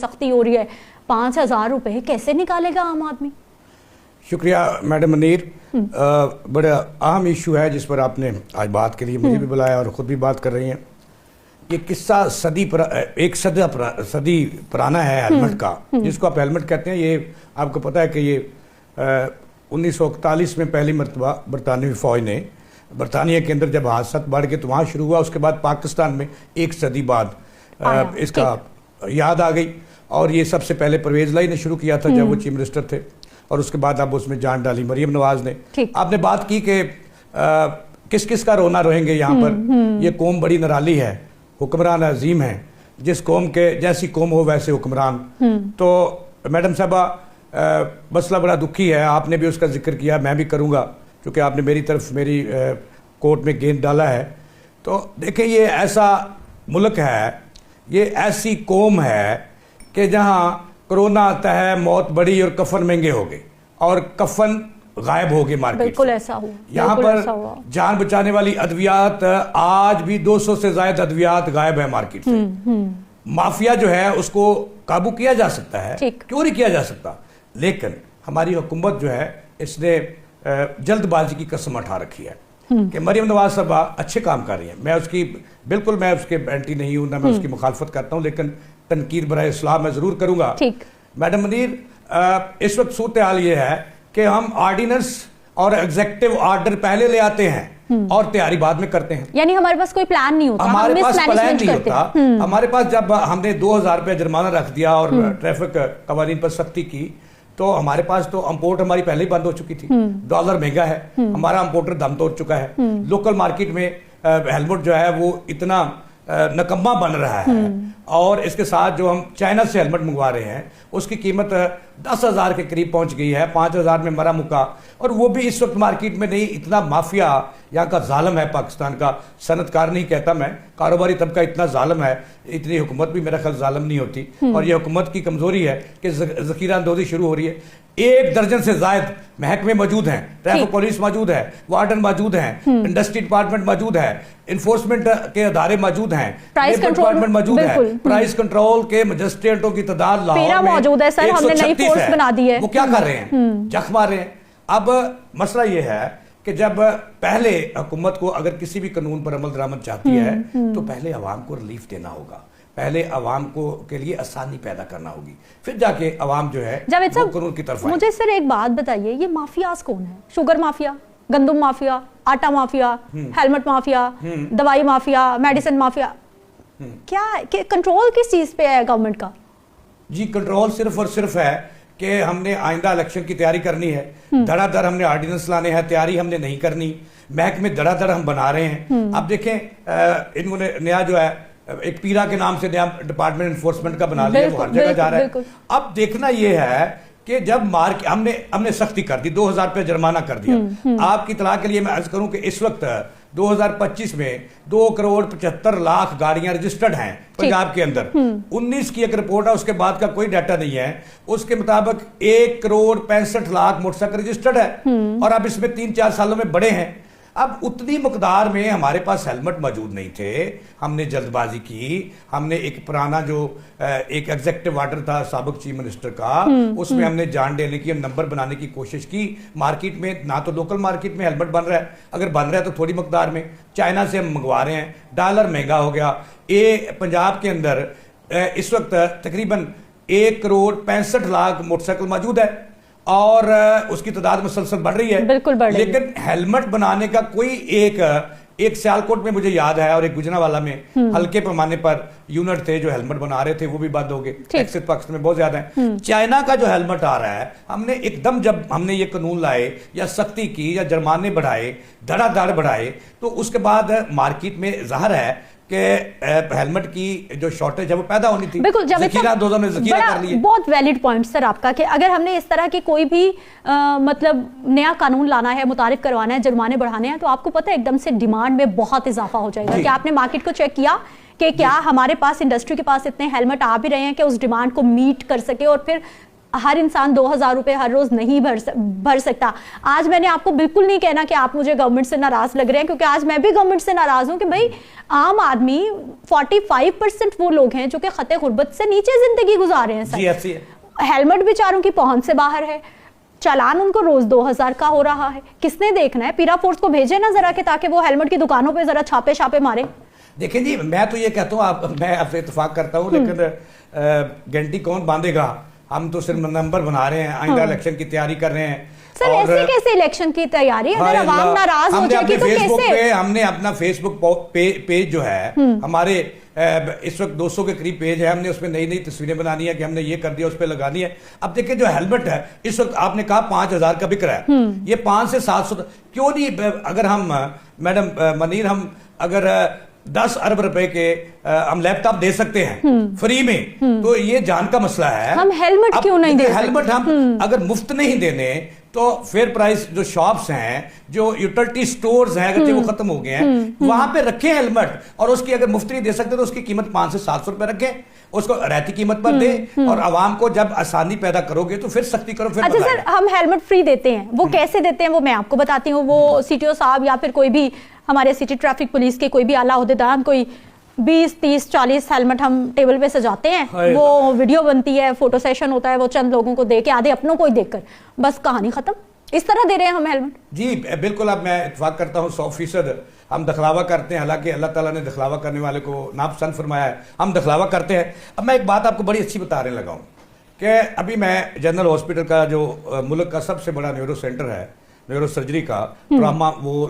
सख्ती हो रही है, 5,000 रुपए कैसे निकालेगा आम आदमी? शुक्रिया मैडम मुनीर। बड़ा अहम इशू है जिस पर आपने आज बात के लिए मुझे भी बुलाया और ख़ुद भी बात कर रही हैं। ये किस्सा एक सदी पुराना है हेलमेट का, जिसको आप हेलमेट कहते हैं। ये आपको पता है कि ये 1941 में पहली मरतबा बरतानवी फ़ौज ने बरतानिया के अंदर जब हादसा बढ़ के तो वहाँ शुरू हुआ, उसके बाद पाकिस्तान में एक सदी बाद इसका याद आ गई। और ये सबसे पहले परवेज़ लाई ने शुरू किया था जब वो चीफ मिनिस्टर थे, और उसके बाद अब उसमें जान डाली मरियम नवाज ने। आपने बात की कि किस किस का रोना रोएंगे यहाँ पर। ये कौम बड़ी निराली है, हुक्मरान अजीम है, जिस कौम के जैसी कौम हो वैसे हुक्मरान। तो मैडम साहबा मसला बड़ा दुखी है, आपने भी उसका जिक्र किया, मैं भी करूँगा क्योंकि आपने मेरी तरफ मेरी कोर्ट में गेंद डाला है। तो देखिए ये ऐसा मुल्क है, ये ऐसी कौम है कि जहाँ कोरोना आता है, मौत बड़ी और कफन महंगे हो गए और कफन गायब हो गए मार्केट। बिल्कुल ऐसा हुआ। यहाँ पर जान बचाने वाली अद्वियात आज भी 200 से ज्यादा अद्वियात गायब है मार्केट से। माफिया जो है उसको काबू किया जा सकता है, क्यों नहीं किया जा सकता, लेकिन हमारी हुकूमत जो है इसने जल्दबाजी की कसम उठा रखी है कि मरियम नवाज साहबा अच्छे काम कर रही है। मैं उसके एंटी नहीं हूं, ना मैं उसकी मुखालफत करता हूं, लेकिन तनकीद बराए इस्लाह मैं जरूर करूंगा। मैडम मुनीर, इस वक्त सूरत हाल ये है कि हम ऑर्डिनेंस और एग्जीक्यूटिव ऑर्डर पहले ले आते हैं और तैयारी बाद में करते हैं। यानी हमारे पास कोई प्लान नहीं होता, हमारे पास प्लान नहीं होता। हमारे पास जब हमने 2,000 रुपया जुर्माना रख दिया और ट्रैफिक कवानीन पर सख्ती की, तो हमारे पास तो इंपोर्ट हमारी पहले ही बंद हो चुकी थी। डॉलर महंगा है, हमारा इंपोर्टर दम तोड़ चुका है। लोकल मार्केट में हेलमेट जो है वो इतना नकम्मा बन रहा है, और इसके साथ जो हम चाइना से हेलमेट मंगवा रहे हैं उसकी कीमत 10,000 के करीब पहुंच गई है, 5,000 में मरा मुका। और वो भी इस वक्त मार्केट में नहीं। इतना माफिया यहाँ का जालिम है, पाकिस्तान का सनतकार नहीं कहता मैं, कारोबारी तबका इतना जालिम है, इतनी हुकूमत भी मेरा ख्याल जालिम नहीं होती। और ये हुकूमत की कमजोरी है कि जखीरा अंदोजी शुरू हो रही है। 1 दर्जन से जायद महकमे मौजूद हैं, ट्रैफिक पुलिस मौजूद है, वार्डन मौजूद हैं, इंडस्ट्री डिपार्टमेंट मौजूद है, इन्फोर्समेंट के अदारे मौजूद हैं, डिपार्टमेंट मौजूद है, प्राइस कंट्रोल के मजिस्ट्रेटों की तादाद लाहौर में मौजूद है। सर, हमने नई फोर्स बना दी है। वो क्या कर रहे हैं? जख मार रहे हैं। अब मसला ये है कि जब पहले हुकूमत को अगर किसी भी कानून पर अमल दरामद चाहती है तो पहले अवाम को रिलीफ देना होगा, पहले अवाम को के लिए आसानी पैदा करना होगी, फिर जाके अवाम जो है वो कानून की तरफ। मुझे सर एक बात बताइए, ये माफियाज कौन है? शुगर माफिया, गंदम माफिया, आटा माफिया, हेलमेट माफिया, दवाई माफिया, मेडिसिन माफिया, क्या कंट्रोल किस चीज पे है गवर्नमेंट का? जी, कंट्रोल सिर्फ और सिर्फ है कि हमने आइंदा इलेक्शन की तैयारी करनी है, धड़ाधड़ हमने ऑर्डिनेंस लाने हैं, तैयारी हमने नहीं करनी, महकमे धड़ाधड़ हम बना रहे हैं। अब देखें इन्होंने नया जो है एक पीरा के नाम से नया डिपार्टमेंट एनफोर्समेंट का बना लिया, वो हर जगह जा रहा है। अब देखना यह है कि जब हमने सख्ती कर दी, 2,000 रुपये जुर्माना कर दिया। आपकी इत्तला के लिए मैं अर्ज करूं कि इस वक्त 2025 में 2,75,00,000 गाड़ियां रजिस्टर्ड हैं पंजाब के अंदर। 19 की एक रिपोर्ट है, उसके बाद का कोई डाटा नहीं है। उसके मुताबिक 1,65,00,000 मोटरसाइकिल रजिस्टर्ड है, और अब इसमें 3-4 सालों में बढ़े हैं। अब उतनी मकदार में हमारे पास हेलमेट मौजूद नहीं थे, हमने जल्दबाजी की। हमने एक पुराना जो एक एग्जीक्यूटिव ऑर्डर था साबिक चीफ मिनिस्टर का, उसमें हमने जान देने की, हम नंबर बनाने की कोशिश की। मार्केट में ना तो लोकल मार्केट में हेलमेट बन रहा है, अगर बन रहा है तो थोड़ी मकदार में, चाइना से हम मंगवा रहे हैं, डॉलर महंगा हो गया। ये पंजाब के अंदर इस वक्त तकरीबन 1,65,00,000 मोटरसाइकिल मौजूद है, और उसकी तादाद मुसलसल बढ़ रही है। बिल्कुल बढ़ रही है। लेकिन हेलमेट बनाने का कोई एक सियालकोट में मुझे याद है, और एक गुजरांवाला में हल्के पैमाने पर यूनिट थे जो हेलमेट बना रहे थे, वो भी बंद हो गए। एक्सिस पक्ष में बहुत ज्यादा है। चाइना का जो हेलमेट आ रहा है, हमने एकदम जब हमने ये कानून लाए या सख्ती की या जुर्माने बढ़ाए, धड़ाधड़ बढ़ाए, तो उसके बाद मार्केट में जाहिर है कि हेलमेट की जो शॉर्टेज है वो पैदा होनी थी। बिल्कुल, जखीरा ने जखीरा कर लिया। बहुत वैलिड पॉइंट सर आपका कि अगर हमने इस तरह की कोई भी मतलब नया कानून लाना है, मुतारिफ करवाना है, जुर्माने बढ़ाने हैं, तो आपको पता है एकदम से डिमांड में बहुत इजाफा हो जाएगा। क्या आपने मार्केट को चेक किया कि क्या हमारे पास इंडस्ट्री के पास इतने हेलमेट आ भी रहे हैं कि उस डिमांड को मीट कर सके, और फिर हर इंसान 2,000 रुपए हर रोज नहीं भर सकता। आज मैंने आपको बिल्कुल नहीं कहना कि आप मुझे गवर्नमेंट से नाराज लग रहे हैं, क्योंकि आज मैं भी गवर्नमेंट से नाराज हूं कि भाई आम आदमी 45% वो लोग हैं जो कि खते गुर्बत से नीचे जिंदगी गुजार रहे हैं। हेलमेट बेचारों की पहुंच से बाहर है, चालान उनको रोज 2,000 का हो रहा है। किसने देखना है? पीरा फोर्स को भेजे ना जरा, के ताकि वो हेलमेट की दुकानों पे जरा छापे मारे। देखिए जी, मैं तो ये कहता हूँ, मैं आपसे इत्तेफाक करता हूँ, लेकिन घंटी कौन बांधेगा? हम तो सिर्फ नंबर बना रहे हैं, आइंदा इलेक्शन की तैयारी कर रहे हैं। सर ऐसे कैसे इलेक्शन की तैयारी? अगर अवाम नाराज हो जाएगी तो कैसे? हमने अपना फेसबुक पेज जो है, हमारे इस वक्त 200 के करीब पेज है, हमने उसमें नई नई तस्वीरें बनानी है कि हमने ये कर दिया, उस पर लगानी है। अब देखिए जो हेलमेट है इस वक्त आपने कहा 5,000 का बिक रहा है, ये 5 से 700 क्यों नहीं? अगर हम मैडम मनीर, हम अगर 10 अरब रुपए के हम लैपटॉप दे सकते हैं फ्री में, तो ये जान का मसला है। हम हेलमेट क्यों नहीं दे सकते? हेलमेट हम अगर मुफ्त नहीं देने तो फेयर प्राइस जो शॉप्स हैं, जो यूटिलिटी स्टोर्स हैं, अगर वो खत्म हो गए हैं, वहां पे रखें हेलमेट, और उसकी अगर मुफ्त नहीं दे सकते तो उसकी कीमत 5 से 700 रुपए रखें, उसको रहती कीमत पर दे, और आवाम को जब आसानी पैदा करोगे तो फिर सख्ती करो। फिर अच्छा सर, हम हेलमेट फ्री देते हैं, वो कैसे देते हैं वो मैं आपको बताती हूँ। वो सीटीओ साहब या फिर कोई भी हमारे सिटी ट्रैफिक पुलिस के कोई भी आला ओहदेदार कोई 20, 30, 40 हेलमेट हम टेबल पे सजाते हैं, वो वीडियो बनती है, फोटो सेशन होता है, वो चंद लोगों को दे के, आधे अपनों को ही देखकर बस कहानी खत्म। इस तरह दे रहे हैं हम हेलमेट। जी बिल्कुल, अब मैं इत्तेफाक करता हूँ 100% हम दखलावा करते हैं, हालांकि अल्लाह ताला ने दखलावा करने वाले को नापसंद फरमाया है, हम दखलावा करते हैं। अब मैं एक बात आपको बड़ी अच्छी बताने लगा हूँ कि अभी मैं जनरल हॉस्पिटल का जो मुल्क का सबसे बड़ा न्यूरो सेंटर है, न्यूरो सर्जरी का ट्रामा, वो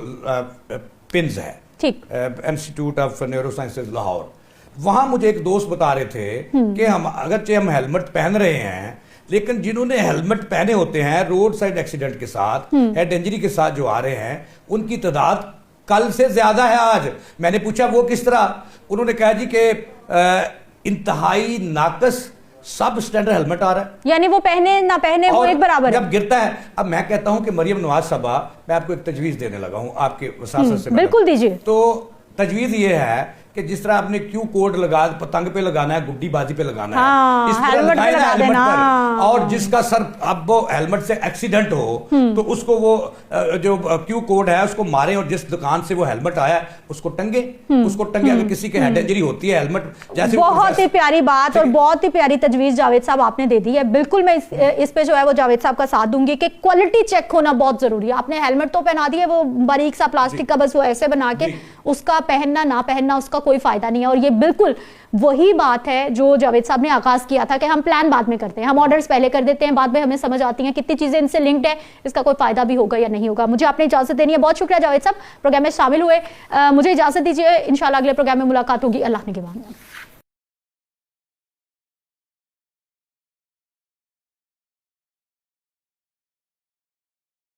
पिंस है, institute of neuro sciences Lahore, वहां मुझे एक दोस्त बता रहे थे कि हम अगरचे हम हेलमेट पहन रहे हैं, लेकिन जिन्होंने हेलमेट पहने होते हैं रोड साइड एक्सीडेंट के साथ, हेड इंजरी के साथ जो आ रहे हैं, उनकी तादाद कल से ज्यादा है आज। मैंने पूछा वो किस तरह? उन्होंने कहा जी कि इंतहाई नाकस सब स्टैंडर्ड हेलमेट आ रहा है, यानी वो पहने ना पहने वो एक बराबर जब गिरता है। अब मैं कहता हूं कि मरियम नवाज साहबा, मैं आपको एक तजवीज देने लगा हूं आपके वसासत से। बिल्कुल दीजिए। तो तजवीज ये है कि जिस तरह आपने क्यू कोड लगा पतंग पे लगाना है, गुड्डी बाजी पे लगाना है, इस तरह लगाए ना हेलमेट पर। और जिसका सर अब वो हेलमेट से एक्सीडेंट हो तो उसको वो जो क्यू कोड है उसको मारे, और जिस दुकान से वो हेलमेट आया उसको टंगे, अगर किसी के हेड इंजरी होती है हेलमेट जैसे। बहुत ही प्यारी बात और बहुत ही प्यारी तजवीज जावेद साहब आपने दे दी है। बिल्कुल मैं इस पे जो है वो जावेद साहब का साथ दूंगी कि क्वालिटी चेक होना बहुत जरूरी है। आपने हेलमेट तो पहना दिया, वो बारीक सा प्लास्टिक का, बस वो ऐसे बना के उसका पहनना ना पहनना उसका कोई फायदा नहीं है। और ये बिल्कुल वही बात है जो जावेद साहब ने आगाज किया था कि हम प्लान बाद में करते हैं, हम ऑर्डर्स पहले कर देते हैं, बाद में हमें समझ आती हैं कितनी चीजें इनसे लिंक्ड है, इसका कोई फायदा भी होगा या नहीं होगा। मुझे आपने इजाजत देनी है। बहुत शुक्रिया जावेद साहब, प्रोग्राम में शामिल हुए। मुझे इजाजत दीजिए, इंशाल्लाह अगले प्रोग्राम में मुलाकात होगी। अल्लाह ने के बाद।